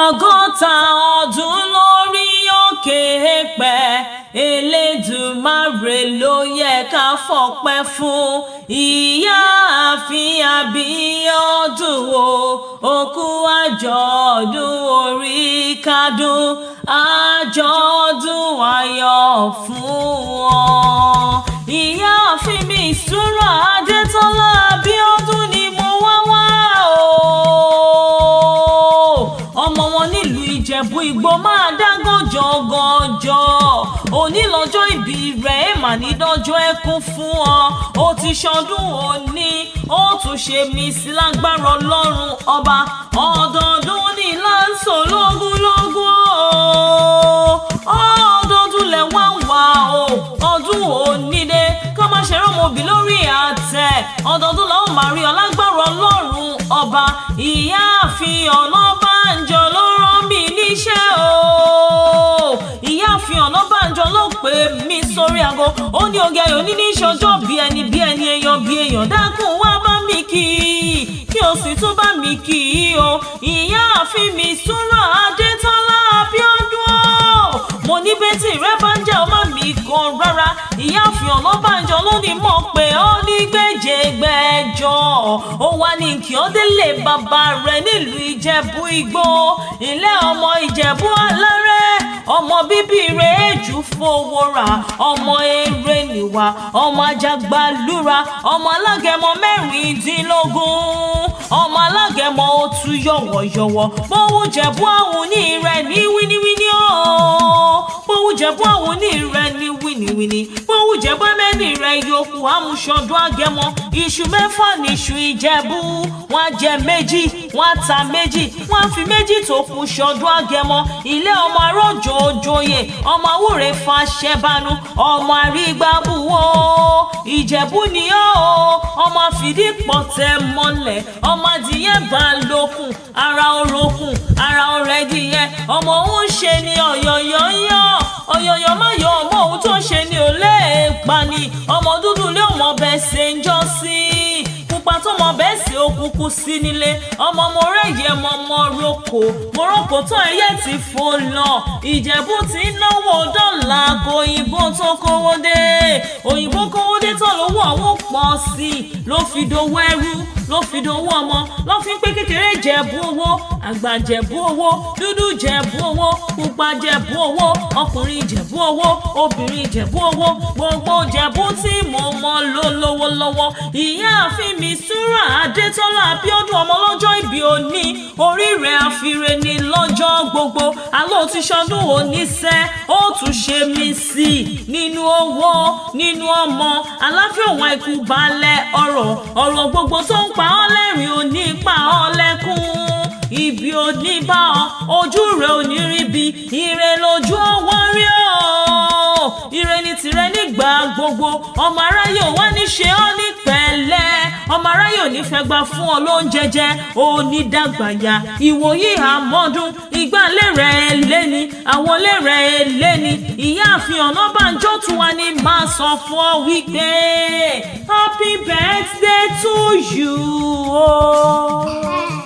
ọgọ́ta ọdún lórí òkè èèpẹ̀ Elédùmarè ló yẹ ká fọpẹ́ fún. Ìyáàfin Abíọ́dún o, òkú àjọ̀dún orí kádún, àjọ̀dún ayọ̀ fún wọn. Ìyáàfin mi Ìṣúra Adétọ́lá Abíọ́dún ni mo wá o. Ọmọ wọn nílùú Ìjẹ̀bú Igbó máa dágọ́ jọgọjọ. Òní lọ́jọ́ ìbí rẹ̀ mà ní dọ́jọ́ ẹkún fún ọ. Ó ti ṣọdún òní, ó tún ṣe mí sí lágbára Ọlọ́run ọba. Ọdọọdún ní láǹsọ̀ lógúnlógún o. Ọdọọdún lẹ̀ wá o. Ọdún òní dé ká má ṣe rọ́mọbì lórí àtẹ. Ọdọọdún làwọn máa rí ọ lágbára Ọlọ́run ọba. Ìyáàfin Ọ̀nàbànjọ ló rán mi níṣẹ́ o. Ìyáàfin Ọ̀nàbànjọ ló pè mí sórí aago. Ó ní OGEAYO ní ìṣọjọ́ bí ẹni èèyàn bí èèyàn, dákun wá bá mi kí o sì tún bá mi kí o. Ìyáàfin mi Ìṣúra Adétọ́lá Abíọ́dún o. Mo ní bẹ́tì rẹ bá ń jẹ́ ọmọ mi kan rárá. Ìyáàfin Ọ̀nàbànjọ ló ní mọ̀ pé ó ní gbèjègbèjọ. Ó wá ní kí ó délé bàbá rẹ̀ nílùú Ìjẹ̀bú Igbó. Ilé ọmọ Ìjẹ̀bú Alárẹ̀, ọmọ bíbí rẹ̀ èjù fowó rà. Ọmọ eré nìwà, ọmọ Ajagbalúra, ọmọ alágẹmọ mẹ́rìndínlógún. Ọmọ alágẹmọ ó tú yọ̀wọ̀yọ̀wọ̀. Bówú Jẹ̀bú àwọn ní rẹ̀ ní wíníwíní o. Bówú Jẹ̀bú àwọn ní rẹ̀ ní wíníwíní. Bówú Jẹ̀bú ẹ̀mẹ́ni rẹ̀ yòókù àmúṣọdún Agẹmọ. Iṣu mẹ́fà níṣu Ìjẹ̀bú. Wọ́n á jẹ méjì, wọ́n á ta méjì, wọ́n á fi méjì tó kù ṣọdún Agẹmọ. Ilé ọmọ arójò òjòyè, ọmọ àwúre fàṣẹbanu, ọmọ àrígbábùwò. Ìjẹ̀bú ni ó, ọmọ àfìdí pọ̀tẹ́ mọ́lẹ̀, ọmọ adìyẹ bá lókun, ara orókun, ara ọ̀rẹ́dìyẹ. Ọmọ òun ṣe ni ọ̀yọ̀yọ̀yọ̀, ọ̀yọ̀yọ̀ má yọ ọmọ òun tó ṣe ni ò lè pa ni. Ọmọ dúdú lé ọmọ bẹ́ẹ̀ ṣe ń jọ sí pupa tó mọ bẹ́ẹ̀ sí òkùnkùn sí nílé. Ọmọ mo rẹ̀yẹ mọ roko tó ẹyẹ ti fò lọ. Ìjẹ̀bú ti náwó dọ́là òyìnbó tó kówó dé. Òyìnbó kówó dé tó lówó àwọn pọ̀ sí i. Ló fi dowó ẹrú, ló fi dowó ọmọ, ló fi ń pé kékeré Jẹ̀bú owó, àgbà Jẹ̀bú owó, dúdú Jẹ̀bú owó, pupa Jẹ̀bú owó, ọkùnrin Jẹ̀bú owó, obìnrin Jẹ̀bú owó. Gbogbo Jẹ̀bú tí mo mọ̀ ló lówó lọ́wọ́. Ìyáàfin mi Ìṣúra Adétọ́lá Abíọ́dún ọmọ lọ́jọ́ ìbí òní. Orí rẹ̀ àfirè ní lọ́jọ́ gbogbo. Àlọ́ ti ṣọdún òní sẹ́, ó tún ṣe mí sí i nínú owó, nínú ọmọ. Àlàáfíà òun àìkú balẹ̀ ọ̀rọ̀ gbogbo tó ń pa ọ́ lẹ́rìn òní pa ọ́ lẹ́kún. Ibi òní bá ọ, ojú rẹ̀ ò ní rí bi. Ire lójú ọwọ́ rí o. Ire ni tìrẹ nígbà gbogbo. Ọmọ aráyé ò wá ní ṣe ọ́ ní pẹ̀lẹ́. Ọmọ aráyé ò ní fẹ́ gbà fún ọ lóúnjẹ jẹ. Ó ní dàgbàyà. Ìwòyí àmọ́dún. Ìgbàlẹ̀ rẹ̀ léni. Àwọlé rẹ̀ léni. Ìyáàfin Ọ̀nàbànjọ tún wá ní máa sọ fún ọ wípé happy birthday to you. Oh.